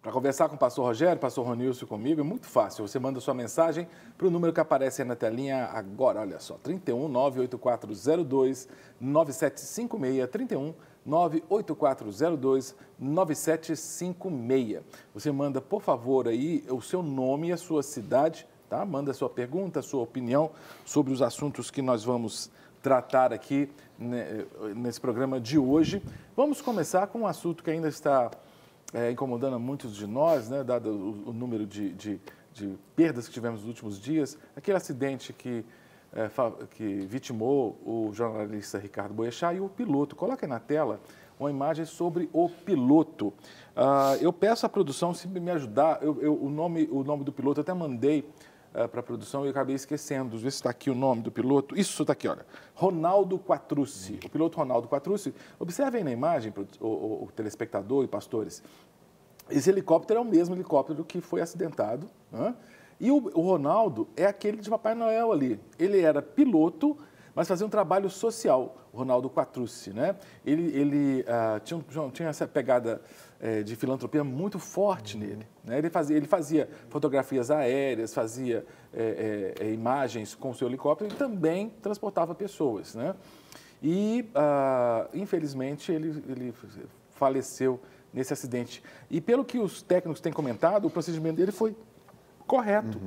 Para conversar com o pastor Rogério, pastor Ronilson comigo, é muito fácil. Você manda sua mensagem para o número que aparece aí na telinha agora. Olha só, 31 98402 9756, 31 98402 9756. Você manda, por favor, aí o seu nome e a sua cidade, tá? Manda a sua pergunta, a sua opinião sobre os assuntos que nós vamos tratar aqui nesse programa de hoje. Vamos começar com um assunto que ainda está incomodando a muitos de nós, né, dado o número de perdas que tivemos nos últimos dias. Aquele acidente que vitimou o jornalista Ricardo Boechat e o piloto. Coloque aí na tela uma imagem sobre o piloto. Eu peço à produção se me ajudar. O nome do piloto eu até mandei para a produção e eu acabei esquecendo. Ver se está aqui o nome do piloto. Isso está aqui, olha. Ronaldo Quattrucci. O piloto Ronaldo Quattrucci. Observem na imagem, o telespectador e pastores. Esse helicóptero é o mesmo helicóptero que foi acidentado, né? E o Ronaldo é aquele de Papai Noel ali. Ele era piloto, mas fazia um trabalho social, o Ronaldo Quattrucci, né? Ele tinha essa pegada de filantropia muito forte nele, né? Ele fazia fotografias aéreas, fazia imagens com o seu helicóptero e também transportava pessoas, né? E, infelizmente, ele faleceu nesse acidente. E pelo que os técnicos têm comentado, o procedimento dele foi correto.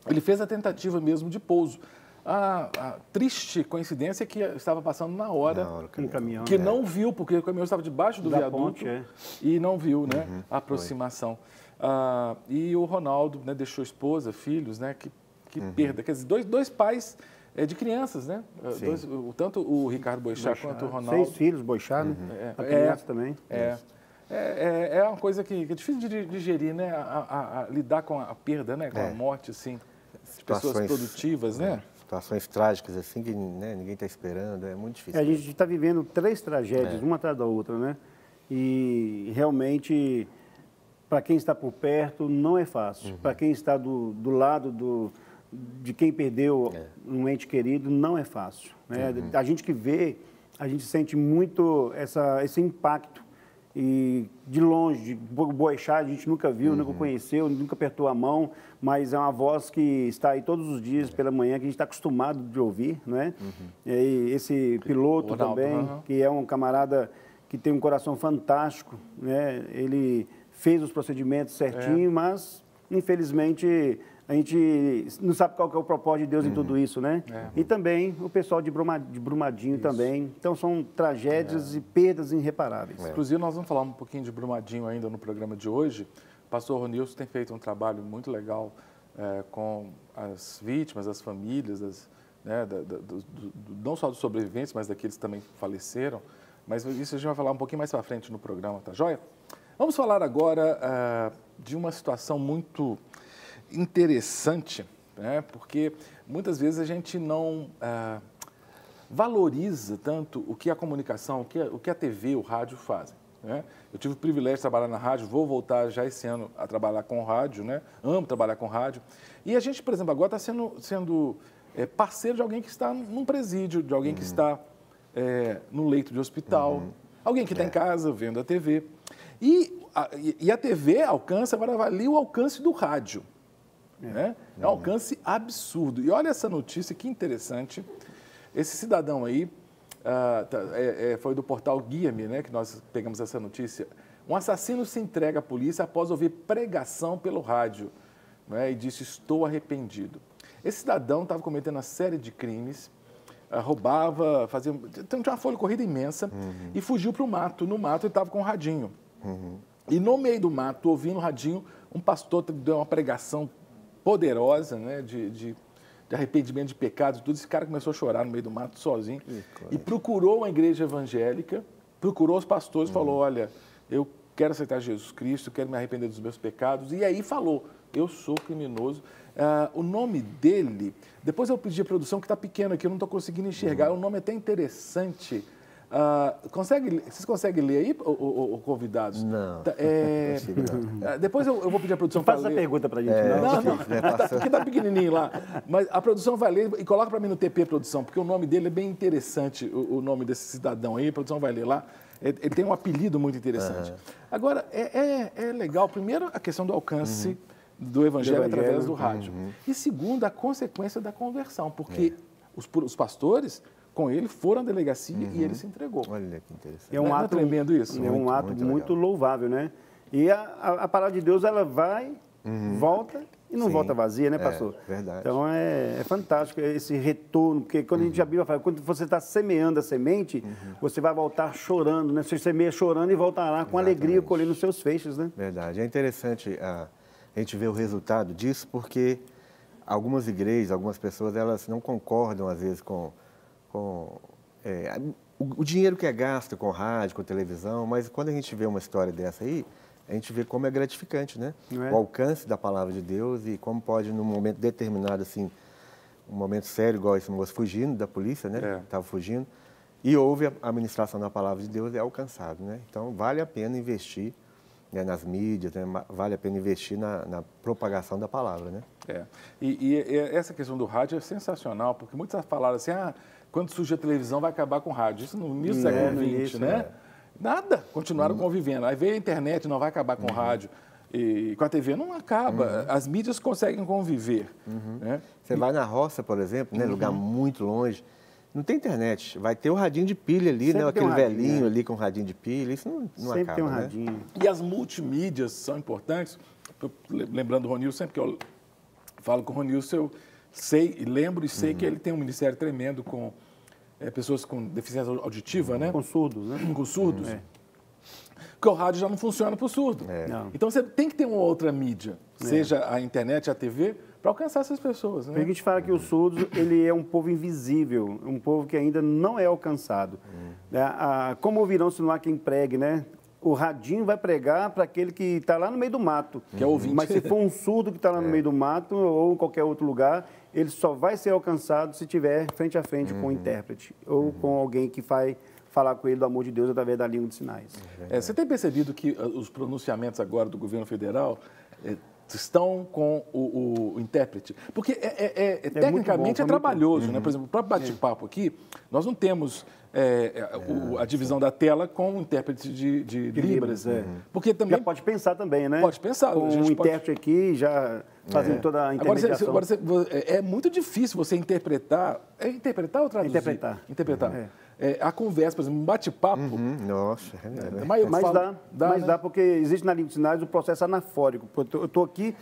Ele fez a tentativa mesmo de pouso. A triste coincidência é que estava passando na hora um caminhão, que não viu, porque o caminhão estava debaixo do viaduto ponte, e não viu, né, a aproximação. E o Ronaldo, né, deixou esposa, filhos, né, que perda. Quer dizer, dois pais de crianças, né? Tanto o Ricardo Boechat quanto o Ronaldo. 6 filhos, Boechat, né? A criança também. É uma coisa que é difícil de digerir, né? Lidar com a perda, né? Com a morte, assim, de pessoas produtivas, né? Situações trágicas, assim, que né, ninguém está esperando, é muito difícil. A gente está vivendo 3 tragédias, uma atrás da outra, né? E realmente, para quem está por perto, não é fácil. Para quem está do lado de quem perdeu um ente querido, não é fácil, né? A gente que vê, a gente sente muito esse impacto. E de longe, Boechat a gente nunca viu, nunca conheceu, nunca apertou a mão, mas é uma voz que está aí todos os dias pela manhã, que a gente está acostumado de ouvir, né? E esse piloto Ronaldo, também, que é um camarada que tem um coração fantástico, né? Ele fez os procedimentos certinho, mas infelizmente a gente não sabe qual que é o propósito de Deus em tudo isso, né? E também o pessoal de Brumadinho também. Então, são tragédias e perdas irreparáveis. Inclusive, nós vamos falar um pouquinho de Brumadinho ainda no programa de hoje. O pastor Ronilson tem feito um trabalho muito legal com as vítimas, as famílias, né, não só dos sobreviventes, mas daqueles que também faleceram. Mas isso a gente vai falar um pouquinho mais para frente no programa, tá joia? Vamos falar agora de uma situação muito interessante, né? Porque muitas vezes a gente não valoriza tanto o que a comunicação, o que a TV, o rádio fazem, né? Eu tive o privilégio de trabalhar na rádio, vou voltar já esse ano a trabalhar com rádio, né? Amo trabalhar com rádio. E a gente, por exemplo, agora está sendo parceiro de alguém que está num presídio, de alguém que está no leito de hospital, alguém que está em casa vendo a TV. E a TV alcança, agora avalia o alcance do rádio. Né? É um alcance absurdo. E olha essa notícia, que interessante. Esse cidadão aí, foi do portal Guia-me, né, que nós pegamos essa notícia. Um assassino se entrega à polícia após ouvir pregação pelo rádio, né, e disse: estou arrependido. Esse cidadão estava cometendo uma série de crimes, roubava, tinha uma folha corrida imensa e fugiu para o mato. No mato ele estava com um radinho. E no meio do mato, ouvindo o radinho, um pastor deu uma pregação poderosa, né, de arrependimento de pecados, tudo. Esse cara começou a chorar no meio do mato sozinho e procurou uma igreja evangélica, procurou os pastores, falou: olha, eu quero aceitar Jesus Cristo, quero me arrepender dos meus pecados. E aí falou: eu sou criminoso. O nome dele, depois eu pedi a produção, que está pequeno aqui, eu não estou conseguindo enxergar, o nome é até interessante. Vocês conseguem ler aí, convidados? Não. Depois eu vou pedir a produção para ler. Faça essa pergunta para a gente. Não. Porque está pequenininho lá. Mas a produção vai ler e coloca para mim no TP, produção, porque o nome dele é bem interessante, o nome desse cidadão aí. A produção vai ler lá. Ele tem um apelido muito interessante. Agora, é legal, primeiro, a questão do alcance do evangelho através do rádio. E segundo, a consequência da conversão, porque os pastores, com ele, foram à delegacia e ele se entregou. Olha que interessante. É um ato tremendo isso. É um ato muito louvável, né? E a palavra de Deus, ela vai, volta e não volta vazia, né, pastor? Verdade. Então, é fantástico esse retorno, porque quando a gente, a Bíblia fala, quando você está semeando a semente, você vai voltar chorando, né? Você semeia chorando e voltará com alegria colhendo os seus feixes, né? Verdade. É interessante a gente ver o resultado disso, porque algumas igrejas, algumas pessoas, elas não concordam, às vezes, com o dinheiro que é gasto com rádio, com televisão, mas quando a gente vê uma história dessa aí, a gente vê como é gratificante, né? O alcance da palavra de Deus e como pode, num momento determinado, assim, um momento sério, igual esse moço fugindo da polícia, né? Estava fugindo, e houve a ministração da palavra de Deus, é alcançado, né? Então, vale a pena investir, né, nas mídias, né? Vale a pena investir na propagação da palavra, né? E essa questão do rádio é sensacional, porque muitos falaram assim, quando surge a televisão vai acabar com o rádio. Isso no início do século XX, né? Nada, continuaram convivendo. Aí veio a internet, não vai acabar com o rádio. E com a TV não acaba. As mídias conseguem conviver. Né? Você vai na roça, por exemplo, né, lugar muito longe, não tem internet. Vai ter o radinho de pilha ali, né? Aquele velhinho ali com o radinho de pilha. Isso não Sempre acaba, tem um né? radinho. E as multimídias são importantes. Lembrando do Ronilson, sempre que eu falo com o Ronilson, eu lembro e sei que ele tem um ministério tremendo com pessoas com deficiência auditiva, né? Com surdos, né? Com surdos. Porque o rádio já não funciona para o surdo. Então você tem que ter uma outra mídia, seja a internet, a TV, para alcançar essas pessoas. Né? A gente fala que os surdos, ele é um povo invisível, um povo que ainda não é alcançado. Como ouvirão se não há quem pregue, né? O radinho vai pregar para aquele que está lá no meio do mato. Que é ouvinte. Mas se for um surdo que está lá no meio do mato ou em qualquer outro lugar, ele só vai ser alcançado se tiver frente a frente com um intérprete ou com alguém que vai falar com ele do amor de Deus através da língua de sinais. Você tem percebido que os pronunciamentos agora do governo federal estão com o intérprete? Porque tecnicamente é trabalhoso, né? Por exemplo, o próprio bate-papo aqui, nós não temos a divisão da tela com o intérprete de Libras. Porque também... Já pode pensar também, né? Pode pensar. Com um intérprete aqui, já fazendo toda a intermediação. Agora, é muito difícil você interpretar... interpretar ou traduzir? Interpretar. A conversa, por exemplo, um bate-papo... Nossa, Mas dá, porque existe na língua de sinais o processo anafórico. Eu estou aqui,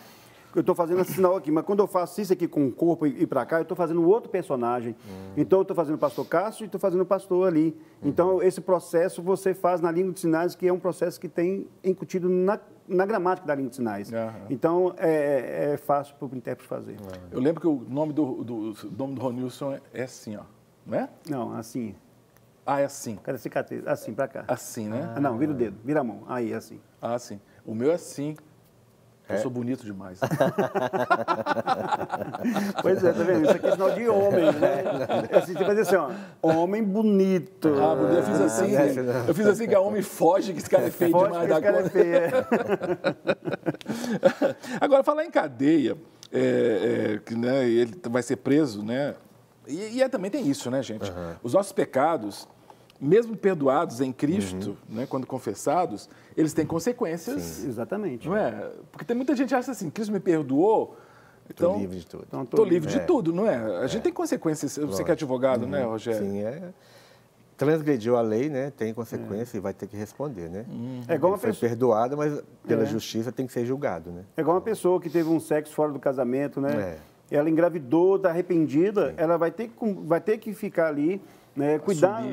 eu estou fazendo esse sinal aqui, mas quando eu faço isso aqui com o corpo e para cá, eu estou fazendo outro personagem. Então, eu estou fazendo o pastor Cássio e estou fazendo o pastor ali. Então, esse processo você faz na língua de sinais, que é um processo que tem incutido na gramática da língua de sinais. Então, é fácil para o intérprete fazer. Eu lembro que o nome do Ronilson é assim, ó. Não é? Não, assim. É assim. Cadê a cicatriz? Assim, para cá. Assim, né? Não, vira o dedo, vira a mão. Aí, assim. Assim. O meu é assim. Eu sou bonito demais. Pois é, tá vendo? Isso aqui é sinal de homem, né? Assim, você faz assim, ó, homem bonito. Bonito. Eu fiz assim que a homem foge, que esse cara é feio demais da conta. Agora, falar em cadeia, né, ele vai ser preso, né? E também tem isso, né, gente? Os nossos pecados, mesmo perdoados em Cristo, né, quando confessados, eles têm consequências. Sim, exatamente. Não é? Porque tem muita gente que acha assim, Cristo me perdoou, então... Estou livre de tudo. Estou livre de tudo, não é? A gente tem consequências. Você que é advogado, né, Rogério? Sim, transgrediu a lei, né? Tem consequência e vai ter que responder, né? É igual uma foi perdoado, mas pela justiça tem que ser julgado, né? É igual uma pessoa que teve um sexo fora do casamento, né? Ela engravidou, está arrependida, ela vai ter que ficar ali, né,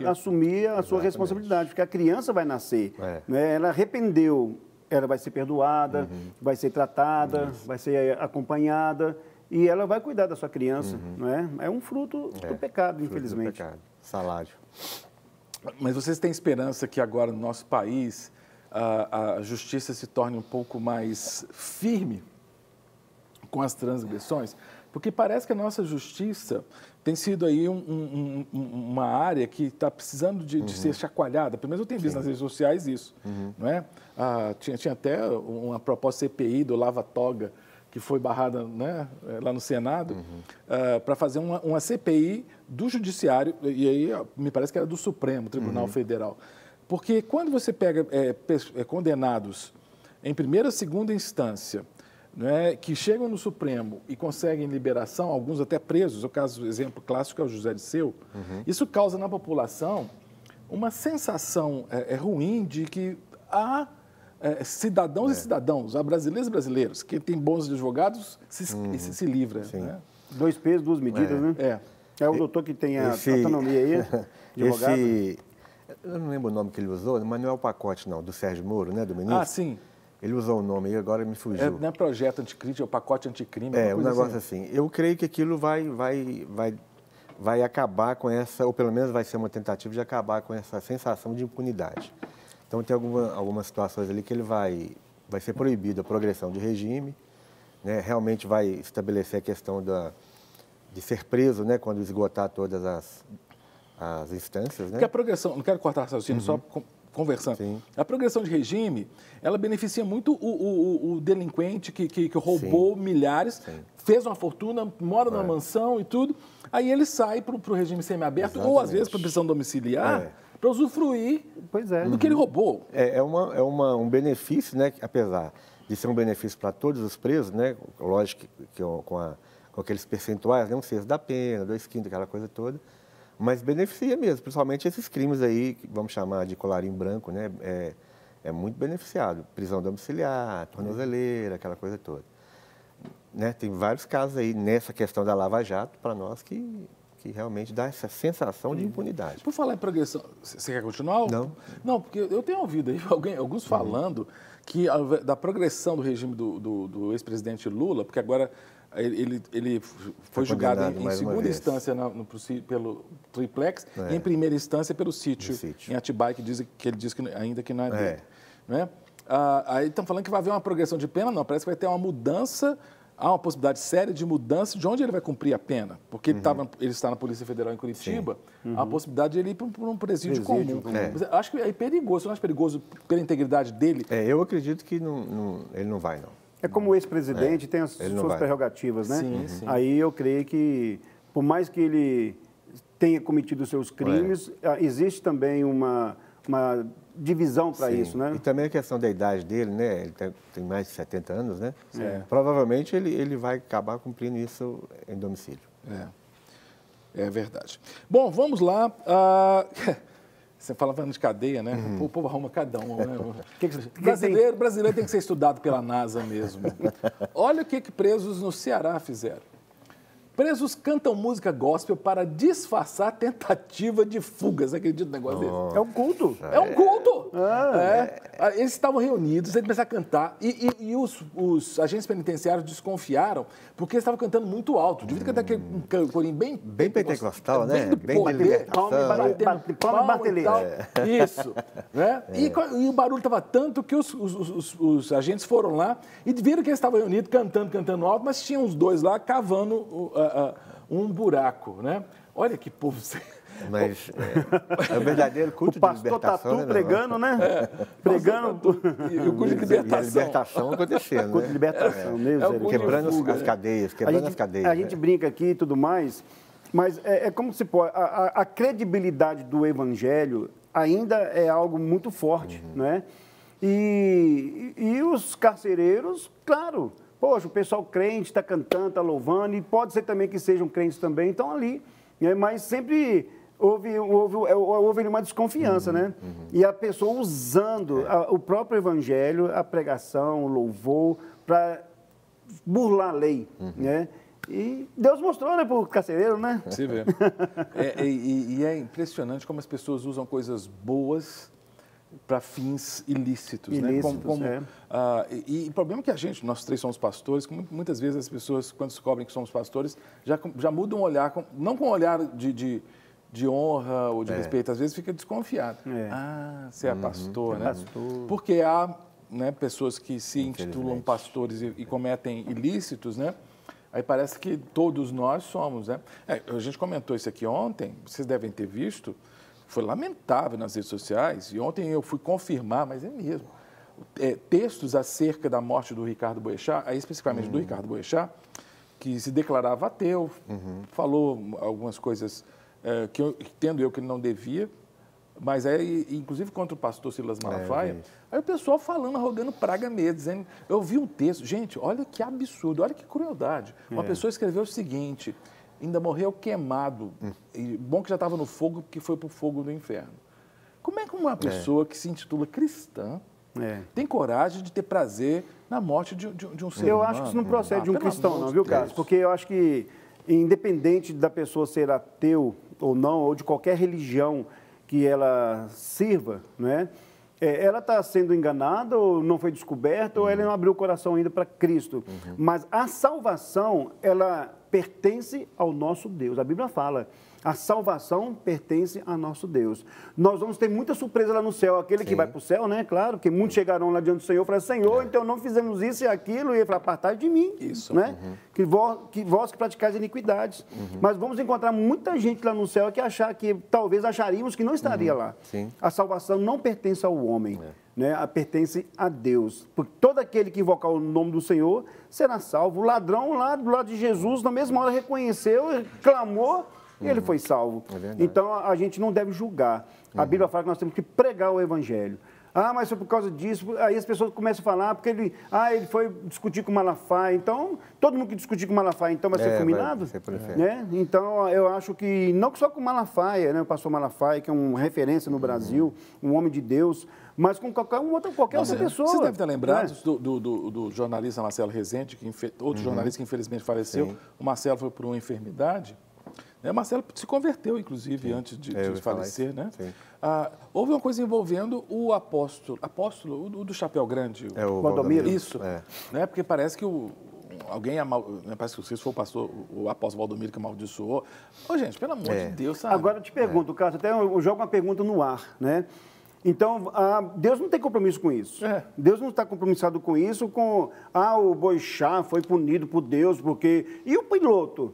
assumir a sua responsabilidade, porque a criança vai nascer. Né? Ela arrependeu, ela vai ser perdoada, vai ser tratada, vai ser acompanhada e ela vai cuidar da sua criança. Né? É um fruto do pecado, infelizmente. Do pecado. Salário. Mas vocês têm esperança que agora no nosso país a justiça se torne um pouco mais firme com as transgressões? Porque parece que a nossa justiça tem sido aí uma área que está precisando de ser chacoalhada. Pelo menos eu tenho visto nas redes sociais isso. Não é? Tinha até uma proposta CPI do Lava Toga, que foi barrada, né, lá no Senado, para fazer uma CPI do Judiciário, e aí me parece que era do Supremo Tribunal Federal, Porque quando você pega condenados em primeira e segunda instância, né, que chegam no Supremo e conseguem liberação, alguns até presos, o exemplo clássico é o José Dirceu, isso causa na população uma sensação ruim de que há cidadãos e cidadãos, há brasileiros e brasileiros, que tem bons advogados, se livra. Né? 2 pesos, 2 medidas, né? É o doutor que tem a autonomia aí, advogado. Eu não lembro o nome que ele usou, mas não é o pacote, não, do Sérgio Moro, né, do ministro? Ah, sim. Ele usou o nome aí, agora me fugiu. Não é projeto anticrítico, é o pacote anticrime. Um negócio assim. Eu creio que aquilo vai acabar com essa, ou pelo menos vai ser uma tentativa de acabar com essa sensação de impunidade. Então, tem algumas situações ali que ele vai ser proibido a progressão de regime, né? Realmente vai estabelecer a questão de ser preso, né, quando esgotar todas as instâncias. Né? Porque a progressão, não quero cortar raciocínio, só conversando. Sim. A progressão de regime, ela beneficia muito o delinquente que roubou milhares, fez uma fortuna, mora numa mansão e tudo, aí ele sai para o regime semiaberto, ou às vezes para prisão domiciliar, para usufruir do que ele roubou. É um benefício, né, que, apesar de ser um benefício para todos os presos, né, lógico que com aqueles percentuais, né, 1/6 da pena, 2/5, aquela coisa toda, mas beneficia mesmo, principalmente esses crimes aí, que vamos chamar de colarinho branco, né, é muito beneficiado. Prisão domiciliar, tornozeleira, aquela coisa toda. Né, tem vários casos aí nessa questão da Lava Jato, para nós, que realmente dá essa sensação de impunidade. Por falar em progressão, você quer continuar? Não. Não, porque eu tenho ouvido aí alguns falando que da progressão do regime do ex-presidente Lula, porque agora ele foi julgado em segunda instância pelo triplex e em primeira instância pelo sítio em Atibaia, que ele diz que ainda que não é dele. Né? Aí estão falando que vai haver uma progressão de pena, não, parece que vai ter uma mudança. Há uma possibilidade séria de mudança de onde ele vai cumprir a pena. Porque ele está na Polícia Federal em Curitiba, há a possibilidade de ele ir para um presídio comum. Mas acho que é perigoso. Você não acha perigoso pela integridade dele? Eu acredito que ele não vai, não. É como o ex-presidente tem as suas prerrogativas, né? Sim. Aí eu creio que, por mais que ele tenha cometido seus crimes, existe também uma divisão para isso, né? E também a questão da idade dele, né? Ele tem mais de 70 anos, né? Provavelmente ele vai acabar cumprindo isso em domicílio. É verdade. Bom, vamos lá. Você falava de cadeia, né? O povo arruma cada um, né? Brasileiro tem que ser estudado pela NASA mesmo. Olha o que presos no Ceará fizeram. Presos cantam música gospel para disfarçar tentativa de fuga. Você acredita no negócio desse? É um culto. É um culto. Eles estavam reunidos, eles começaram a cantar e os agentes penitenciários desconfiaram porque eles estavam cantando muito alto. Devia cantar aquele corinho bem pentecostal, né? Bem de libertação. Palma e tal. Isso. Né? E o barulho estava tanto que os agentes foram lá e viram que eles estavam reunidos, cantando alto, mas tinha uns dois lá cavando um buraco, né? Olha que povo... Mas é o verdadeiro culto de libertação. O pastor Tatu pregando, né? Pregando. E o culto de libertação. E a libertação acontecendo, culto de libertação, mesmo. Quebrando as cadeias, as cadeias. A gente brinca aqui e tudo mais, mas é como se pode... A credibilidade do evangelho ainda é algo muito forte, né? E os carcereiros, claro... Poxa, o pessoal crente está cantando, está louvando, e pode ser também que sejam crentes também, estão ali. Né? Mas sempre houve uma desconfiança, né? E a pessoa usando o próprio evangelho, a pregação, o louvor, para burlar a lei, né? E Deus mostrou, né, para o carcereiro, né? Você vê. E é impressionante como as pessoas usam coisas boas para fins ilícitos, né? E o problema é que nós três somos pastores, muitas vezes as pessoas, quando descobrem que somos pastores, já mudam o olhar, não com um olhar de honra ou de respeito, às vezes fica desconfiado. Você é pastor, né? Pastor. Porque há, né, pessoas que se intitulam pastores e cometem ilícitos, né? Aí parece que todos nós somos, né? A gente comentou isso aqui ontem, vocês devem ter visto. Foi lamentável nas redes sociais, e ontem eu fui confirmar, mas é mesmo, textos acerca da morte do Ricardo Boechat, aí especificamente do Ricardo Boechat, que se declarava ateu, falou algumas coisas que, tendo eu que ele não devia, Mas aí, inclusive contra o pastor Silas Malafaia, aí o pessoal falando, arrogando praga mesmo, dizendo... Eu vi um texto, gente, olha que absurdo, olha que crueldade. Uma pessoa escreveu o seguinte, ainda morreu queimado, e bom que já estava no fogo, porque foi para o fogo do inferno. Como é que uma pessoa que se intitula cristã tem coragem de ter prazer na morte de um ser humano? Eu acho que isso não procede de um cristão, não, viu, Carlos? Porque eu acho que, independente da pessoa ser ateu ou não, ou de qualquer religião que ela sirva, né? Ela está sendo enganada ou não foi descoberta ou ela não abriu o coração ainda para Cristo. Mas a salvação, ela pertence ao nosso Deus. A Bíblia fala, a salvação pertence a nosso Deus. Nós vamos ter muita surpresa lá no céu. Aquele que vai para o céu, né? Claro, que muitos chegarão lá diante do Senhor e falarão, Senhor, então não fizemos isso e aquilo. E ele falar, apartai de mim. Isso. Né? Que vós que praticais iniquidades. Mas vamos encontrar muita gente lá no céu que talvez acharíamos que não estaria lá. Sim. A salvação não pertence ao homem. Né, pertence a Deus. Porque todo aquele que invocar o nome do Senhor será salvo. O ladrão lá do lado de Jesus, na mesma hora reconheceu, clamou, e ele foi salvo. Então, a gente não deve julgar. A Bíblia fala que nós temos que pregar o Evangelho. Ah, mas foi por causa disso. Aí as pessoas começam a falar, porque ele foi discutir com Malafaia. Então, todo mundo que discutir com Malafaia, então vai ser fulminado? Né? Então, eu acho que, não só com Malafaia, né, o pastor Malafaia, que é uma referência no Brasil, um homem de Deus, mas com qualquer outra pessoa. Você deve ter lembrado do jornalista Marcelo Rezende, outro jornalista que infelizmente faleceu. Sim. O Marcelo foi por uma enfermidade. O Marcelo se converteu, inclusive, antes de falecer, né? Houve uma coisa envolvendo o apóstolo o do chapéu grande. O Valdomiro. Isso. Né? Porque parece que parece que foi o apóstolo Valdomiro que amaldiçoou. Ô, gente, pelo amor de Deus, sabe? Agora eu te pergunto, Cássio, até eu jogo uma pergunta no ar, né? Então, Deus não tem compromisso com isso. Deus não está compromissado com isso, o Boixá foi punido por Deus, porque... E o piloto?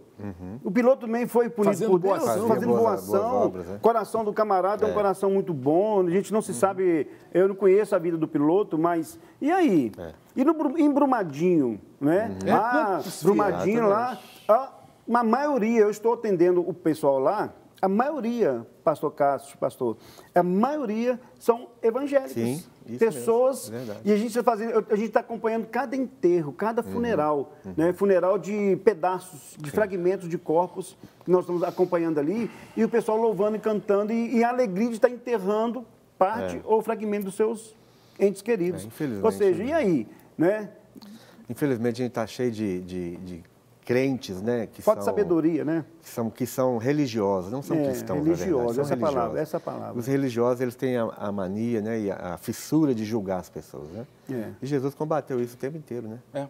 O piloto também foi punido por Deus, fazendo boa ação. Boas obras, né? O coração do camarada é um coração muito bom, a gente não se sabe... Eu não conheço a vida do piloto, mas... E aí? E em Brumadinho, né? Brumadinho lá... A maioria, eu estou atendendo o pessoal lá, a maioria, pastor Cássio, a maioria são evangélicos. Sim, isso pessoas, mesmo. E a gente está acompanhando cada enterro, cada funeral, né? Funeral de pedaços, de fragmentos de corpos que nós estamos acompanhando ali, e o pessoal louvando e cantando, e a alegria de estar enterrando parte ou fragmento dos seus entes queridos. Ou seja, e aí? Né? Infelizmente, a gente está cheio de crentes, né? Falta de sabedoria, né? Que são religiosos, não são cristãos, religiosos, essa palavra. Os religiosos, eles têm a mania, né? E a fissura de julgar as pessoas, né? E Jesus combateu isso o tempo inteiro, né? Então...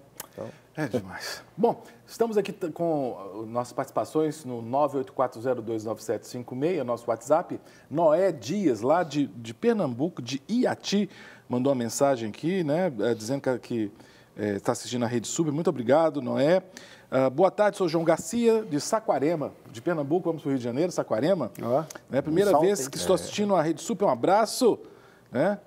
É demais. Bom, estamos aqui com nossas participações no 984029756, nosso WhatsApp. Noé Dias, lá de Pernambuco, de Iati, mandou uma mensagem aqui, né? Dizendo que está assistindo a Rede Sub. Muito obrigado, Noé. Boa tarde, sou João Garcia, de Saquarema, de Pernambuco, vamos para o Rio de Janeiro, Saquarema. Primeira vez que estou assistindo a Rede Super, um abraço. Né?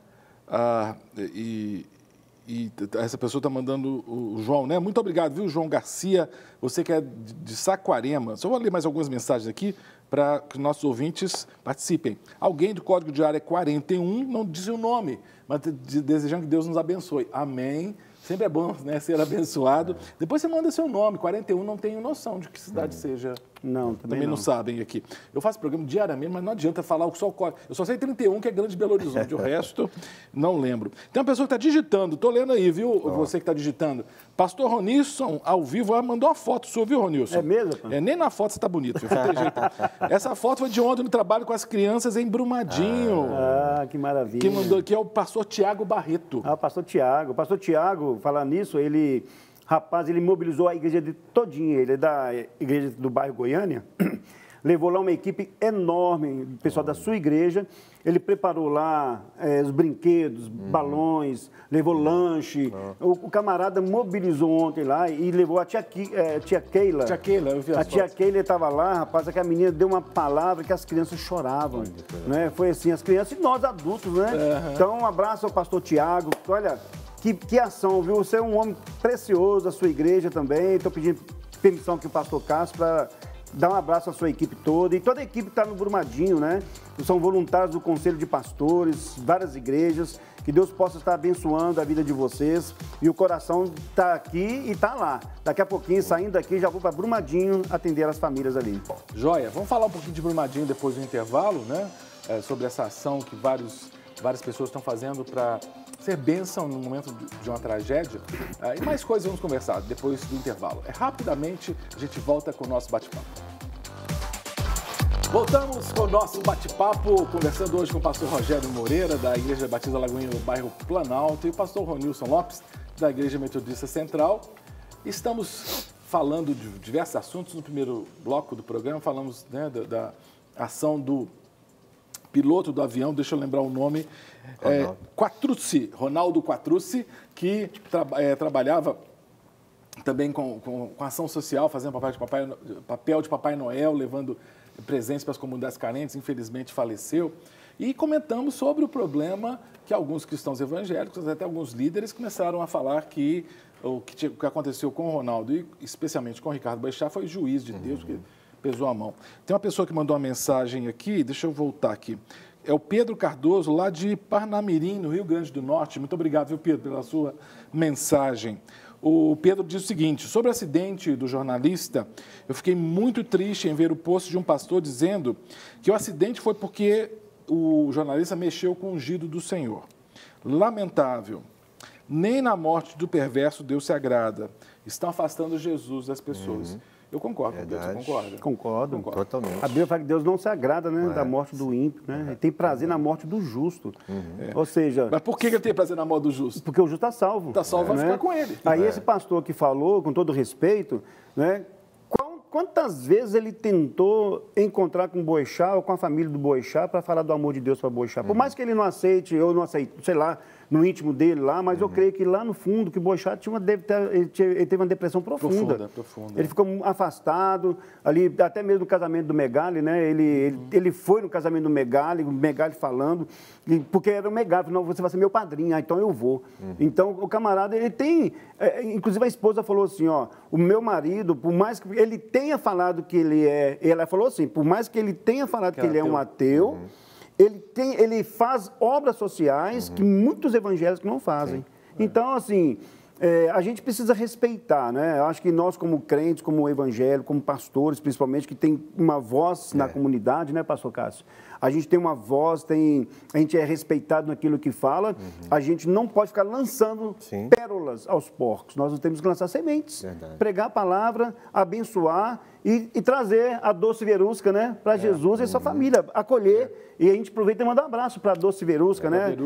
E essa pessoa está mandando o João, né? Muito obrigado, viu, João Garcia, você que é de Saquarema. Só vou ler mais algumas mensagens aqui para que nossos ouvintes participem. Alguém do código de área 41, não diz o nome, mas desejando que Deus nos abençoe. Amém. Sempre é bom, né, ser abençoado. Depois você manda seu nome. 41, não tenho noção de que cidade seja. Não, também não sabem aqui. Eu faço programa diariamente, mas não adianta falar só o código. Eu só sei 31, que é Grande Belo Horizonte. O resto, não lembro. Tem uma pessoa que está digitando. Estou lendo aí, viu? Você que está digitando. Pastor Ronilson, ao vivo, mandou uma foto sua, viu, Ronilson? É mesmo? Nem na foto você está bonito. Essa foto foi de ontem no trabalho com as crianças em Brumadinho. Que maravilha. Quem mandou aqui é o pastor Tiago Barreto. O pastor Tiago. O pastor Tiago, falar nisso, ele mobilizou a igreja todinha. Ele é da igreja do bairro Goiânia. Levou lá uma equipe enorme, o pessoal da sua igreja. Ele preparou lá os brinquedos, balões, levou lanche. O camarada mobilizou ontem lá e levou a tia Keila. Tia Keila, eu vi as fotos. A tia Keila estava lá, rapaz, que a menina deu uma palavra que as crianças choravam. Né? Foi assim, as crianças e nós adultos, né? Então, um abraço ao pastor Tiago. Olha, que ação, viu? Você é um homem precioso da sua igreja também. Estou pedindo permissão aqui ao pastor Cássio para Dá um abraço à sua equipe toda. E toda a equipe está no Brumadinho, né? São voluntários do Conselho de Pastores, várias igrejas. Que Deus possa estar abençoando a vida de vocês. E o coração está aqui e está lá. Daqui a pouquinho, saindo daqui, já vou para Brumadinho atender as famílias ali. Joia, vamos falar um pouquinho de Brumadinho depois do intervalo, né? Sobre essa ação que várias pessoas estão fazendo para ser bênção no momento de uma tragédia. E mais coisas vamos conversar depois do intervalo. Rapidamente, a gente volta com o nosso bate-papo. Voltamos com o nosso bate-papo, conversando hoje com o pastor Rogério Moreira, da Igreja Batista Lagoinha, no bairro Planalto, e o pastor Ronilson Lopes, da Igreja Metodista Central. Estamos falando de diversos assuntos. No primeiro bloco do programa, falamos, né, da ação do piloto do avião, deixa eu lembrar o nome, Ronaldo Quattrucci, que trabalhava também com ação social, fazendo papel de Papai Noel, levando presentes para as comunidades carentes, infelizmente faleceu. E comentamos sobre o problema que alguns cristãos evangélicos, até alguns líderes, começaram a falar que o que aconteceu com o Ronaldo, e especialmente com o Ricardo Boechat, foi juízo de Deus, que pesou a mão. Tem uma pessoa que mandou uma mensagem aqui, deixa eu voltar aqui. É o Pedro Cardoso, lá de Parnamirim, no Rio Grande do Norte. Muito obrigado, viu, Pedro, pela sua mensagem. O Pedro diz o seguinte: sobre o acidente do jornalista, eu fiquei muito triste em ver o post de um pastor dizendo que o acidente foi porque o jornalista mexeu com o ungido do Senhor. Lamentável. Nem na morte do perverso Deus se agrada. Estão afastando Jesus das pessoas. Eu concordo com Deus, você concorda? Concordo. Totalmente. A Bíblia fala que Deus não se agrada, né, da morte do ímpio, né? Ele tem prazer na morte do justo. Ou seja... Mas por que ele tem prazer na morte do justo? Porque o justo está salvo. Está salvo, vai ficar com ele. Aí esse pastor que falou, com todo respeito, né, quantas vezes ele tentou encontrar com o Boechat ou com a família do Boechat para falar do amor de Deus para o Boechat? Por mais que ele não aceite, eu não aceito, sei lá, no íntimo dele lá, mas eu creio que lá no fundo, que o Boechat ele teve uma depressão profunda. Ele ficou afastado, ali, até mesmo no casamento do Megali, né? Ele foi no casamento do Megali, o Megali falando, porque era o Megali, não, você vai ser meu padrinho, então eu vou. Então, o camarada, ele tem, inclusive a esposa falou assim, ó, o meu marido, por mais que ele tenha falado que ele é, ela falou assim, por mais que ele tenha falado que ele é um ateu, ele faz obras sociais que muitos evangélicos não fazem. Então, assim, a gente precisa respeitar, né? Eu acho que nós, como crentes, como evangélicos, como pastores, principalmente, que tem uma voz na comunidade, né, pastor Cássio? A gente tem uma voz, a gente é respeitado naquilo que fala, a gente não pode ficar lançando pérolas aos porcos. Nós temos que lançar sementes, pregar a palavra, abençoar e trazer a Doce Verusca, né, para Jesus e sua família, acolher. E a gente aproveita e manda um abraço para a Doce Verusca, né?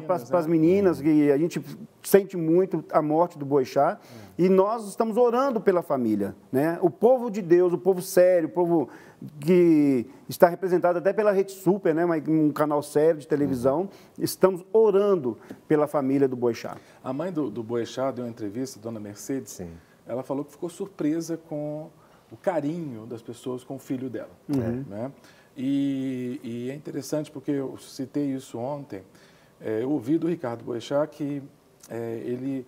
Para as meninas, que a gente sente muito a morte do Boechat. E nós estamos orando pela família, né? O povo de Deus, o povo sério, o povo que está representado até pela Rede Super, né? Um canal sério de televisão, estamos orando pela família do Boechat. A mãe do Boechat deu uma entrevista, a dona Mercedes, ela falou que ficou surpresa com o carinho das pessoas com o filho dela, né? E é interessante porque eu citei isso ontem, eu ouvi do Ricardo Boechat que ele...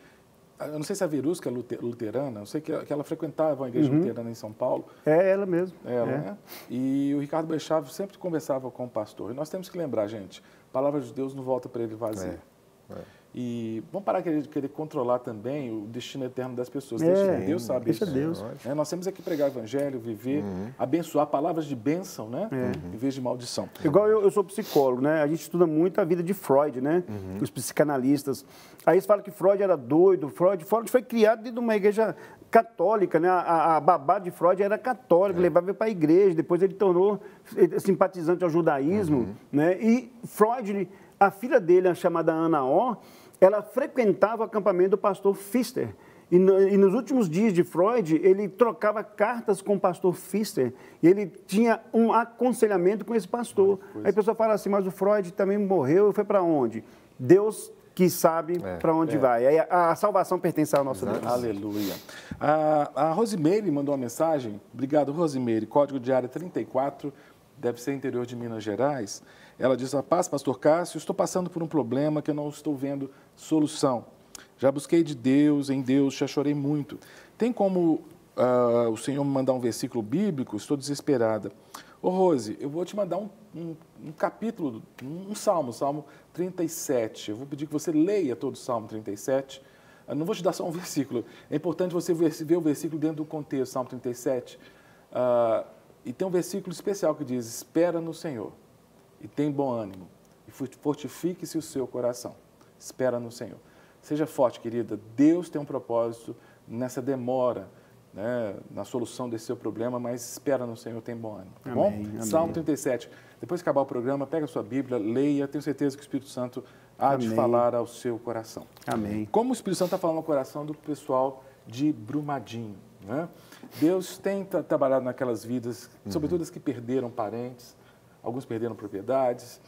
Eu não sei se a Verusca é luterana, eu sei que ela frequentava uma igreja luterana em São Paulo. É ela mesmo. Né? E o Ricardo Boechat sempre conversava com o pastor. E nós temos que lembrar, gente, a palavra de Deus não volta para ele vazia. E vamos parar de querer controlar também o destino eterno das pessoas. Deus sabe isso. Deus. Nós temos que pregar o evangelho, viver, abençoar, palavras de bênção, né? Em vez de maldição. Igual eu sou psicólogo, né? A gente estuda muito a vida de Freud, né? Os psicanalistas. Aí eles falam que Freud era doido. Freud foi criado dentro de uma igreja católica, né? A babá de Freud era católica, levava ele para a igreja. Depois ele tornou simpatizante ao judaísmo, né? E Freud, a filha dele, a chamada Ana O, ela frequentava o acampamento do pastor Pfister. E nos últimos dias de Freud, ele trocava cartas com o pastor Pfister. E ele tinha um aconselhamento com esse pastor. Aí a pessoa fala assim, mas o Freud também morreu e foi para onde? Deus que sabe para onde vai. Aí a salvação pertence ao nosso Deus. Aleluia. A Rosimeire mandou uma mensagem. Obrigado, Rosimeire. Código de área 34, deve ser interior de Minas Gerais. Ela diz, a paz, pastor Cássio, estou passando por um problema que eu não estou vendo solução. Já busquei de Deus, em Deus, já chorei muito. Tem como o Senhor me mandar um versículo bíblico, estou desesperada. Ô Rose, eu vou te mandar um capítulo, um salmo, Salmo 37. Eu vou pedir que você leia todo o Salmo 37. Eu não vou te dar só um versículo. É importante você ver o versículo dentro do contexto, Salmo 37. E tem um versículo especial que diz, espera no Senhor e tem bom ânimo. E fortifique-se o seu coração. Espera no Senhor. Seja forte, querida. Deus tem um propósito nessa demora, né, na solução desse seu problema, mas espera no Senhor, tem bom ânimo. Tá bom? Amém. Salmo 37. Depois que acabar o programa, pega a sua Bíblia, leia. Tenho certeza que o Espírito Santo há de falar ao seu coração. Amém. Como o Espírito Santo está falando ao coração do pessoal de Brumadinho, né? Deus tem trabalhado naquelas vidas, sobretudo as que perderam parentes, alguns perderam propriedades.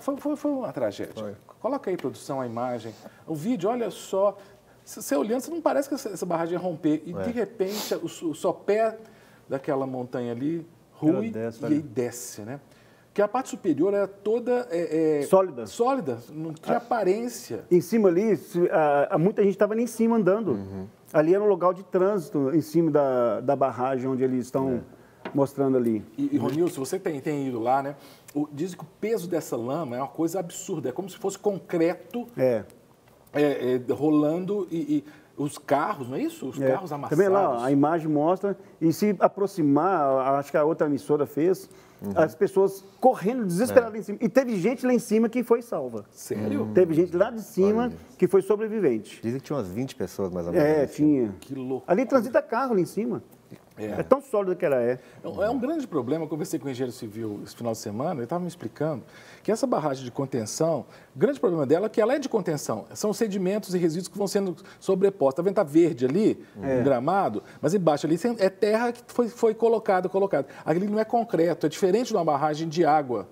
Foi uma tragédia. Foi. Coloca aí, produção, a imagem. O vídeo, olha só, você olhando, você não parece que essa barragem ia romper. E, de repente, o sopé daquela montanha ali rui e aí desce, né? Porque a parte superior era toda sólida, não tinha aparência. Em cima ali, muita gente estava ali em cima andando. Ali era um local de trânsito, em cima da barragem onde eles estão mostrando ali. E Ronilson, você tem ido lá, né? Dizem que o peso dessa lama é uma coisa absurda, é como se fosse concreto rolando e os carros, não é isso? Os carros amassados. Também lá, a imagem mostra, e se aproximar, acho que a outra emissora fez, as pessoas correndo desesperadas em cima. E teve gente lá em cima que foi salva. Sério? Teve gente lá de cima que foi sobrevivente. Dizem que tinha umas 20 pessoas mais ou menos. Tinha. Que louco. Ali transita carro ali em cima. É tão sólida que ela é. É um grande problema. Eu conversei com o engenheiro civil esse final de semana, ele estava me explicando que essa barragem de contenção, o grande problema dela é que ela é de contenção. São sedimentos e resíduos que vão sendo sobrepostos. Está vendo? Está verde ali, um gramado, mas embaixo ali é terra que foi colocada. Ali não é concreto, é diferente de uma barragem de água.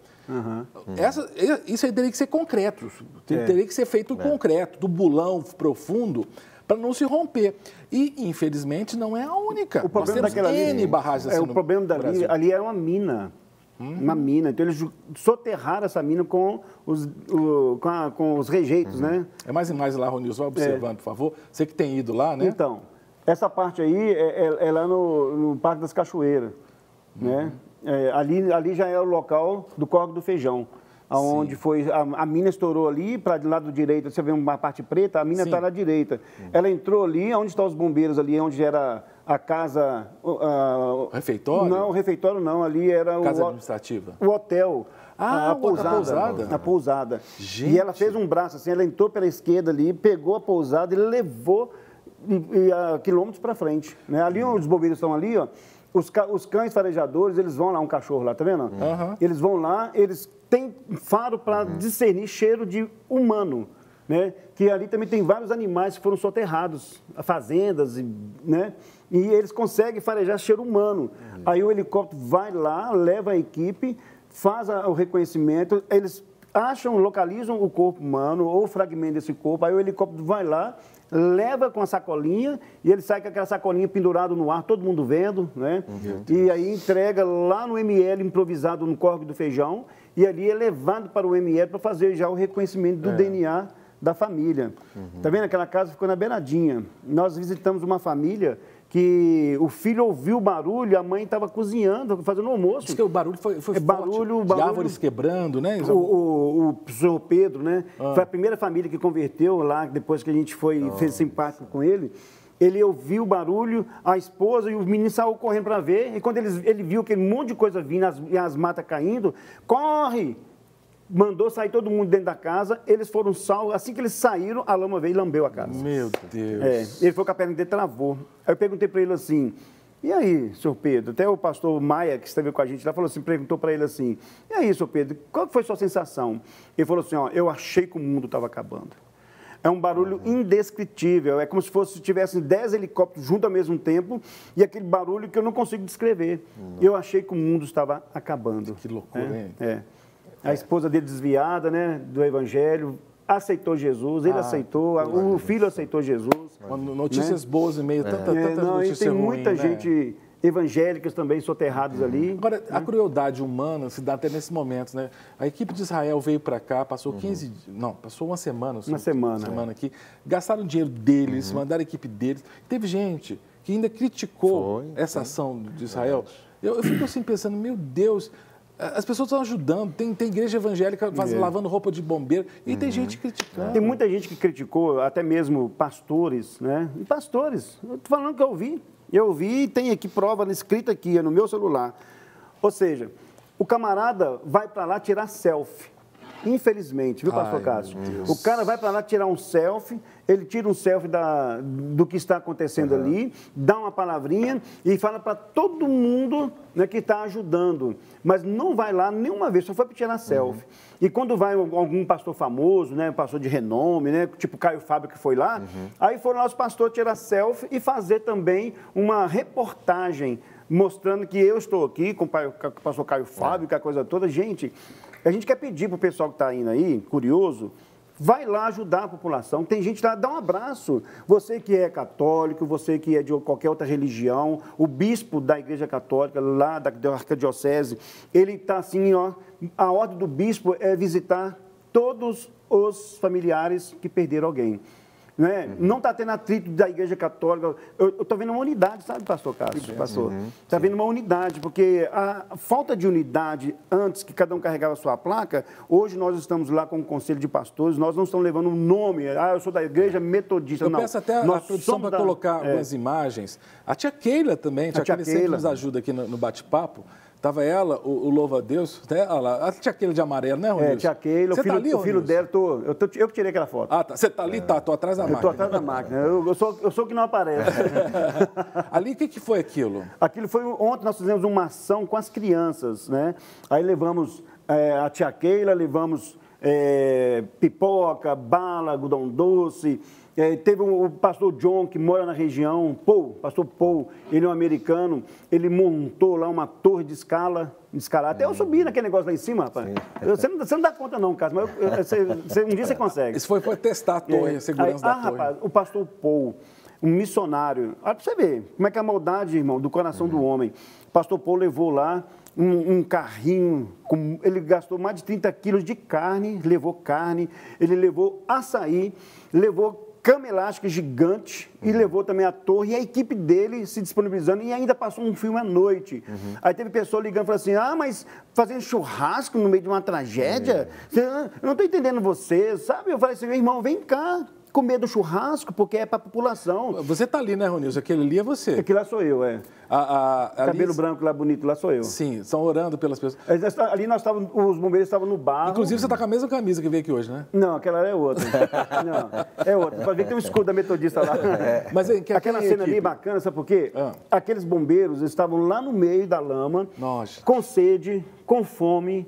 Isso aí teria que ser concreto, teria que ser feito concreto, do bulão profundo, para não se romper. E, infelizmente, não é a única. O problema daquela N barragens assim o problema ali era uma mina. Uma mina. Então, eles soterraram essa mina com os rejeitos, né? É mais imagens lá, Ronilson, vai observando, por favor. Você que tem ido lá, né? Então, essa parte aí é lá no Parque das Cachoeiras, né? Ali já é o local do Córrego do Feijão. Onde foi, a mina estourou ali, para do lado direito, você vê uma parte preta, a mina está na direita. Ela entrou ali, onde estão os bombeiros ali, onde era a casa... O refeitório? Não, o refeitório não, ali era casa administrativa? O hotel. A pousada. A pousada. Gente. E ela fez um braço assim, ela entrou pela esquerda ali, pegou a pousada e levou quilômetros para frente. Né? Ali, os bombeiros estão ali, ó. Os cães farejadores, eles vão lá, um cachorro lá, tá vendo? Eles vão lá, eles têm faro para discernir cheiro de humano, né? Que ali também tem vários animais que foram soterrados, fazendas, né? E eles conseguem farejar cheiro humano. Aí o helicóptero vai lá, leva a equipe, faz o reconhecimento, eles localizam o corpo humano ou o fragmento desse corpo, aí o helicóptero vai lá, leva com a sacolinha e ele sai com aquela sacolinha pendurada no ar, todo mundo vendo, né? E aí entrega lá no ML improvisado no Córrego do Feijão e ali é levado para o ML para fazer já o reconhecimento do DNA da família. Tá vendo? Aquela casa ficou na beiradinha. Nós visitamos uma família que o filho ouviu o barulho, a mãe estava cozinhando, fazendo almoço. Diz que o barulho foi forte, de árvores quebrando, né? O senhor Pedro, né? Foi a primeira família que converteu lá, depois que a gente fez simpático com ele. Ele ouviu o barulho, a esposa e o menino saiu correndo para ver. E quando ele viu aquele monte de coisa vindo e as matas caindo, corre! Mandou sair todo mundo dentro da casa, eles foram salvos. Assim que eles saíram, a lama veio e lambeu a casa. Meu Deus. Ele foi com a perna dele, travou. Aí eu perguntei para ele assim, e aí, senhor Pedro? Até o pastor Maia, que esteve com a gente lá, perguntou para ele assim, e aí, senhor Pedro, qual foi a sua sensação? Ele falou assim, eu achei que o mundo estava acabando. É um barulho indescritível, é como se tivessem 10 helicópteros juntos ao mesmo tempo e aquele barulho que eu não consigo descrever. Eu achei que o mundo estava acabando. Que loucura, hein? A esposa dele desviada, né, do evangelho, aceitou Jesus, ele aceitou, o filho aceitou Jesus. Notícias boas e meio, tanta notícia ruim, tem muita gente evangélicas também soterrados ali. Agora, a crueldade humana se dá até nesse momento, né? A equipe de Israel veio para cá, passou passou uma semana. Uma semana aqui. Gastaram dinheiro deles, mandaram a equipe deles. Teve gente que ainda criticou essa ação de Israel. Eu fico assim pensando, meu Deus, as pessoas estão ajudando, tem igreja evangélica lavando roupa de bombeiro, e tem gente criticando. Tem muita gente que criticou, até mesmo pastores, né? E pastores, eu estou falando que eu ouvi e tem aqui prova escrita aqui, no meu celular. Ou seja, o camarada vai para lá tirar selfie. Infelizmente, viu, pastor Cássio? O cara vai para lá tirar um selfie, ele tira um selfie do que está acontecendo ali, dá uma palavrinha e fala para todo mundo, né, que está ajudando. Mas não vai lá nenhuma vez, só foi para tirar selfie. E quando vai algum pastor famoso, né, pastor de renome, né, tipo Caio Fábio que foi lá, aí foram lá os pastores tirar selfie e fazer também uma reportagem mostrando que eu estou aqui com o pastor Caio Fábio, com a coisa toda. Gente, a gente quer pedir para o pessoal que está indo aí, curioso, vai lá ajudar a população. Tem gente lá, dá um abraço. Você que é católico, você que é de qualquer outra religião, o bispo da Igreja Católica, lá da Arquidiocese, ele está assim, ó, a ordem do bispo é visitar todos os familiares que perderam alguém. Né? Não está tendo atrito da Igreja Católica. Eu estou vendo uma unidade, sabe, pastor Cássio? Pastor, está vendo uma unidade, porque a falta de unidade, antes que cada um carregava a sua placa, hoje nós estamos lá com o Conselho de Pastores, nós não estamos levando um nome, eu sou da Igreja Metodista. Eu peço até a produção para colocar algumas imagens. A tia Keila também, a tia Keila sempre nos ajuda aqui no bate-papo. Estava ela, o louva a Deus, né? Olha lá, a tia Keila de amarelo, né, Ronilson? Tia Keila, o filho dela, eu que tirei aquela foto. Ah, tá. Você está ali? Tá, estou atrás da máquina. Estou atrás da máquina, eu sou o que não aparece. Ali, o que foi aquilo? Aquilo foi, ontem nós fizemos uma ação com as crianças, né? Aí levamos a tia Keila, levamos pipoca, bala, algodão doce. Teve o pastor John, que mora na região, pastor Paul, ele é um americano, ele montou lá uma torre de escala. Até eu subi naquele negócio lá em cima, rapaz. Você não dá conta não, Cássio, mas um dia você consegue. Isso foi testar a torre, a segurança da torre. Rapaz, o pastor Paul, um missionário, olha para você ver como é que é a maldade, irmão, do coração do homem. O pastor Paul levou lá um carrinho, ele gastou mais de 30 quilos de carne, ele levou açaí, levou cama elástica gigante e levou também a torre e a equipe dele se disponibilizando e ainda passou um filme à noite. Aí teve pessoa ligando e falou assim, mas fazendo churrasco no meio de uma tragédia? Eu não estou entendendo você, sabe? Eu falei assim, meu irmão, vem cá comer do churrasco, porque é para a população. Você está ali, né, Ronilson? Aquele ali é você. Aquele lá sou eu, cabelo branco lá bonito, lá sou eu. Sim, estão orando pelas pessoas. Ali os bombeiros estavam no barro. Inclusive, você está com a mesma camisa que veio aqui hoje, né? Não, aquela é outra. Não, é outra. Pode ver que tem um escudo da Metodista lá. Mas aquela cena ali bacana, sabe por quê? Aqueles bombeiros estavam lá no meio da lama, com sede, com fome,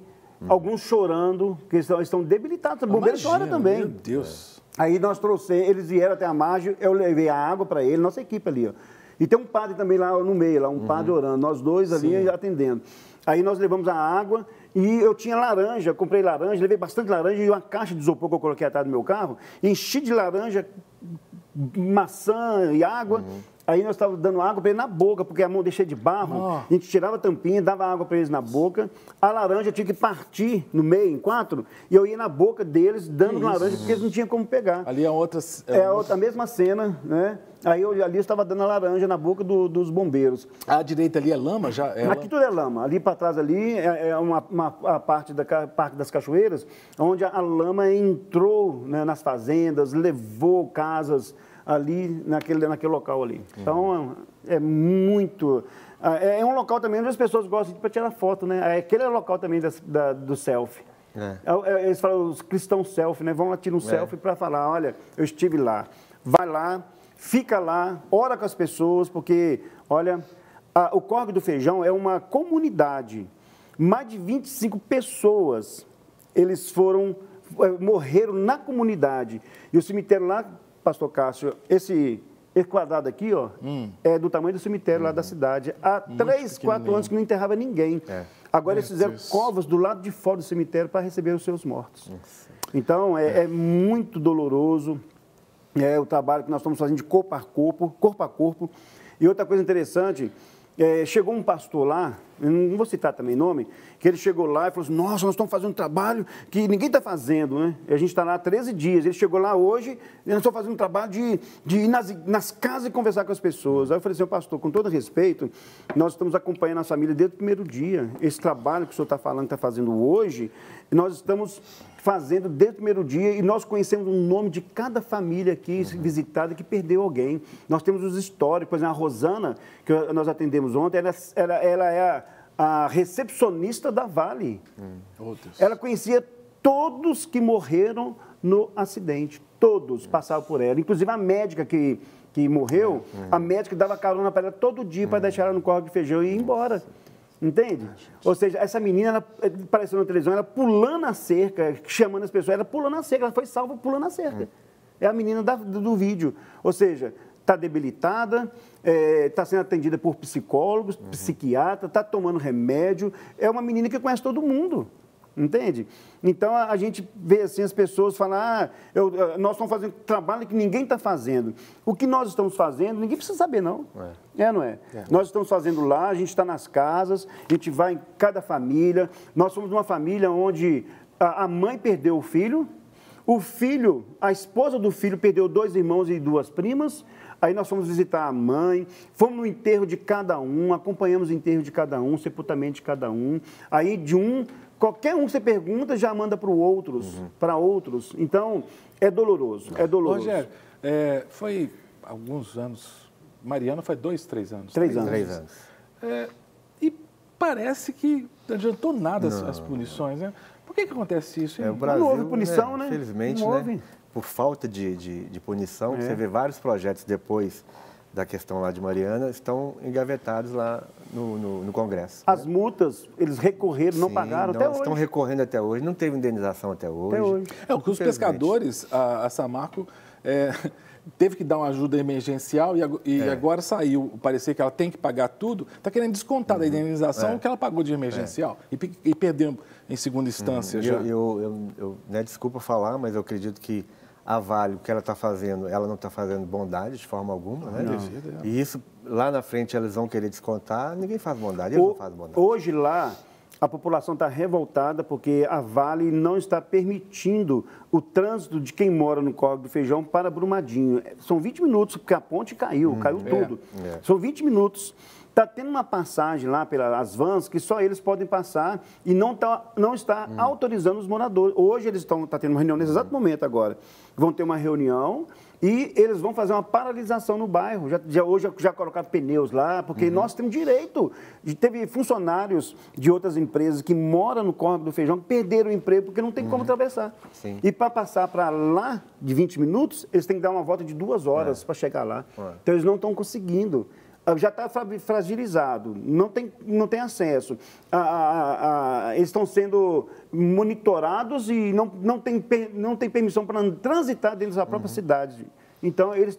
alguns chorando, porque estão debilitados. Os bombeiros choram também. Meu Deus. Aí nós trouxemos, eles vieram até a margem, eu levei a água para eles, nossa equipe ali, ó. E tem um padre também lá no meio, um padre orando, nós dois ali atendendo. Aí nós levamos a água e eu tinha laranja, comprei laranja, levei bastante laranja e uma caixa de isopor que eu coloquei atrás do meu carro, enchi de laranja, maçã e água. Aí nós estávamos dando água para eles na boca, porque a mão deixei de barro. A gente tirava a tampinha, dava água para eles na boca. A laranja tinha que partir no meio, em 4, e eu ia na boca deles, dando laranja, porque eles não tinham como pegar. Ali é outra... a mesma cena, né? Aí ali eu estava dando a laranja na boca dos bombeiros. À direita ali é lama? Aqui tudo é lama. Ali para trás ali a parte da Parque das Cachoeiras, onde a lama entrou, né, nas fazendas, levou casas ali naquele local ali. Então, é muito... É um local também onde as pessoas gostam de ir para tirar foto, né? Aquele é o local também do selfie. Eles falam, os cristãos selfie, né? Vão lá, tirar um selfie para falar, olha, eu estive lá. Vai lá, fica lá, ora com as pessoas, porque, olha, o Córrego do Feijão é uma comunidade. Mais de 25 pessoas, eles morreram na comunidade. E o cemitério lá, pastor Cássio, esse quadrado aqui, ó, é do tamanho do cemitério lá da cidade. Há 3, 4 anos que não enterrava ninguém. Agora eles fizeram covas do lado de fora do cemitério para receber os seus mortos. Então, é muito doloroso o trabalho que nós estamos fazendo de corpo a corpo. E outra coisa interessante, chegou um pastor lá, eu não vou citar também nome, que ele chegou lá e falou assim, nossa, nós estamos fazendo um trabalho que ninguém está fazendo, né? E a gente está lá há 13 dias, ele chegou lá hoje e nós estamos fazendo um trabalho de ir nas casas e conversar com as pessoas. Aí eu falei assim, pastor, com todo respeito, nós estamos acompanhando a família desde o primeiro dia. Esse trabalho que o senhor está falando, está fazendo hoje, nós estamos fazendo desde o primeiro dia e nós conhecemos o nome de cada família aqui visitada que perdeu alguém. Nós temos os históricos, por exemplo, a Rosana, que nós atendemos ontem, ela é a recepcionista da Vale. Ela conhecia todos que morreram no acidente, todos passavam por ela, inclusive a médica que morreu, a médica dava carona para ela todo dia para deixar ela no córrego de feijão e ir embora. Entende? Ou seja, essa menina, ela apareceu na televisão, ela pulando a cerca, chamando as pessoas, ela pulando a cerca, ela foi salva pulando a cerca. É a menina do vídeo. Ou seja, está debilitada, está sendo atendida por psicólogos, psiquiatra, está tomando remédio. É uma menina que conhece todo mundo. Entende? Então, a gente vê assim, as pessoas falam, nós estamos fazendo trabalho que ninguém está fazendo. O que nós estamos fazendo, ninguém precisa saber, não. Não é? Nós estamos fazendo lá, a gente está nas casas, a gente vai em cada família. Nós somos uma família onde a mãe perdeu o filho, a esposa do filho perdeu 2 irmãos e 2 primas. Aí nós fomos visitar a mãe, fomos no enterro de cada um, acompanhamos o enterro de cada um, sepultamento de cada um. Aí qualquer um que você pergunta já manda para outros. Então, é doloroso, é doloroso. Rogério, foi alguns anos, Mariana foi 2, 3 anos. 3 anos. 3 anos. E parece que não adiantou nada as punições, né? Por que acontece isso? O Brasil, não houve punição, né? Infelizmente, não houve. Por falta de punição, você vê vários projetos depois da questão lá de Mariana, estão engavetados lá no Congresso. As multas, eles recorreram, não pagaram até hoje. Estão recorrendo até hoje, não teve indenização até hoje. Os pescadores, a Samarco teve que dar uma ajuda emergencial e agora saiu, parecer que ela tem que pagar tudo, está querendo descontar da indenização o que ela pagou de emergencial e perdeu em segunda instância já. Desculpa falar, mas eu acredito que a Vale, o que ela está fazendo, ela não está fazendo bondade de forma alguma, né? E isso, lá na frente, eles vão querer descontar, ninguém faz bondade, eles não fazem bondade. Hoje lá, a população está revoltada porque a Vale não está permitindo o trânsito de quem mora no Córrego do Feijão para Brumadinho. São 20 minutos, porque a ponte caiu tudo. São 20 minutos. Está tendo uma passagem lá pelas vans que só eles podem passar e não está autorizando os moradores. Hoje eles estão tendo uma reunião nesse exato momento agora. Vão ter uma reunião e eles vão fazer uma paralisação no bairro. Hoje já colocaram pneus lá, porque nós temos direito. Teve funcionários de outras empresas que moram no Córrego do Feijão que perderam o emprego porque não tem como atravessar. Sim. E para passar para lá de 20 minutos, eles têm que dar uma volta de 2 horas para chegar lá. Então eles não estão conseguindo. Já está fragilizado, não tem acesso. Eles estão sendo monitorados e não tem permissão para transitar dentro da própria cidade. Então, eles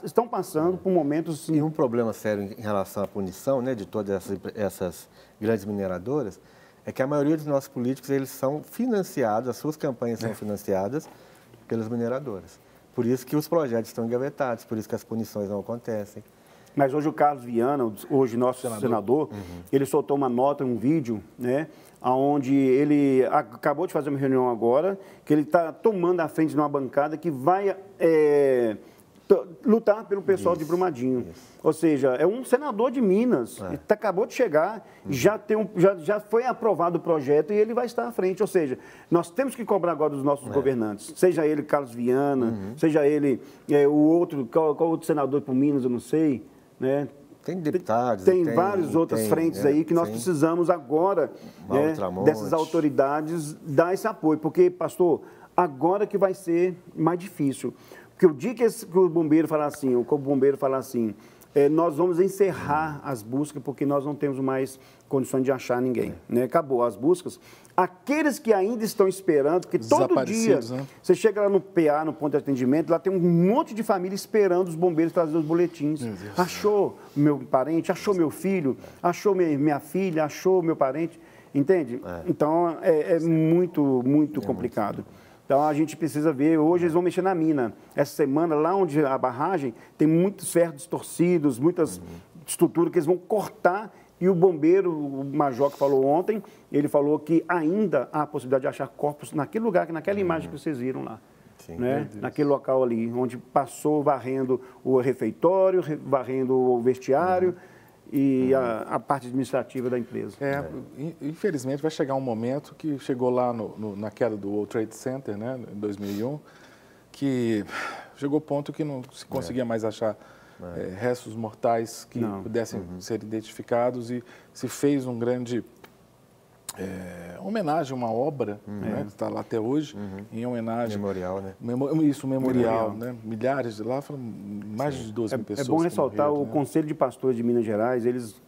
estão passando por momentos... E um problema sério em relação à punição, né, de todas essas grandes mineradoras é que a maioria dos nossos políticos eles são financiados, as suas campanhas são financiadas pelas mineradoras. Por isso que os projetos estão engavetados, por isso que as punições não acontecem. Mas hoje o Carlos Viana, hoje nosso senador, ele soltou uma nota, um vídeo, né, onde ele acabou de fazer uma reunião agora, que ele está tomando a frente de uma bancada que vai lutar pelo pessoal de Brumadinho. Ou seja, é um senador de Minas, acabou de chegar, já foi aprovado o projeto e ele vai estar à frente. Ou seja, nós temos que cobrar agora dos nossos governantes, seja ele Carlos Viana, seja ele o outro, qual outro senador por Minas, eu não sei, né? Tem deputados. Tem várias outras frentes aí que nós precisamos agora, dessas autoridades, dar esse apoio. Porque, pastor, agora que vai ser mais difícil. Porque o dia que o bombeiro falar assim, nós vamos encerrar as buscas porque nós não temos mais condições de achar ninguém. Né? Acabou as buscas. Aqueles que ainda estão esperando, porque todo dia você chega lá no PA, no ponto de atendimento, lá tem um monte de família esperando os bombeiros trazer os boletins. Achou meu parente, achou meu filho, achou minha filha, achou meu parente. Entende? Então, é muito, muito complicado. Então, a gente precisa ver, hoje eles vão mexer na mina. Essa semana, lá onde a barragem, tem muitos ferros distorcidos, muitas estruturas que eles vão cortar E o bombeiro, o major que falou ontem, ele falou que ainda há a possibilidade de achar corpos naquele lugar, naquela imagem que vocês viram lá. Sim, né? Naquele local ali, onde passou varrendo o refeitório, varrendo o vestiário e a parte administrativa da empresa. Infelizmente vai chegar um momento que chegou lá na queda do World Trade Center, né, em 2001, que chegou ao ponto que não se conseguia mais achar restos mortais que pudessem ser identificados e se fez um grande homenagem a uma obra, né, que está lá até hoje, em homenagem... Memorial, né? Isso, memorial, né? Milhares de lá, foram mais de 12 mil pessoas. É bom ressaltar, morreram, o Conselho de Pastores de Minas Gerais, eles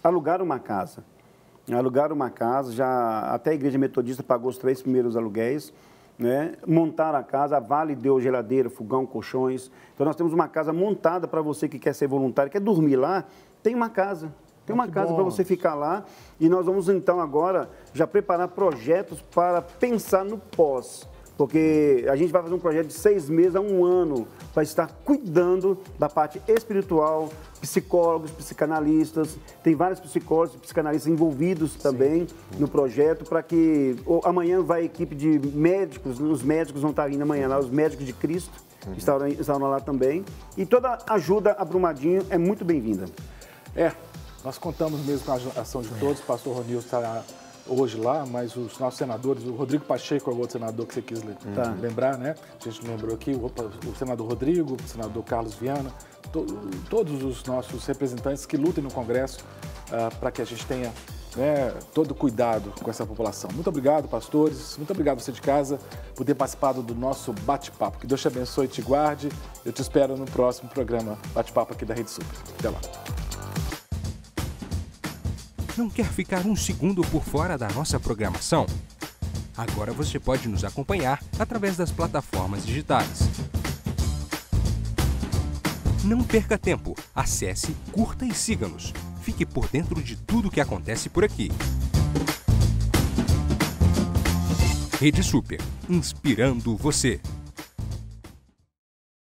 alugaram uma casa. Até a Igreja Metodista pagou os 3 primeiros aluguéis, né? Montaram a casa, a Vale deu geladeira, fogão, colchões. Então, nós temos uma casa montada para você que quer ser voluntário, quer dormir lá, tem uma casa. Tem uma casa para você ficar lá e nós vamos, então, agora já preparar projetos para pensar no pós. Porque a gente vai fazer um projeto de 6 meses a 1 ano para estar cuidando da parte espiritual, psicólogos, psicanalistas. Tem vários psicólogos e psicanalistas envolvidos também no projeto para que amanhã vai a equipe de médicos, os médicos vão estar indo amanhã lá, os médicos de Cristo estarão lá também. E toda ajuda a Brumadinho é muito bem-vinda. Nós contamos mesmo com a ação de todos, o pastor Ronilson está hoje lá, mas os nossos senadores, o Rodrigo Pacheco é o outro senador que você quis lembrar, né? A gente lembrou aqui, o senador Rodrigo, o senador Carlos Viana, todos os nossos representantes que lutem no Congresso para que a gente tenha todo cuidado com essa população. Muito obrigado, pastores, muito obrigado você de casa por ter participado do nosso bate-papo. Que Deus te abençoe e te guarde. Eu te espero no próximo programa Bate-Papo aqui da Rede Super. Até lá. Não quer ficar um segundo por fora da nossa programação? Agora você pode nos acompanhar através das plataformas digitais. Não perca tempo, acesse, curta e siga-nos. Fique por dentro de tudo o que acontece por aqui. Rede Super, inspirando você.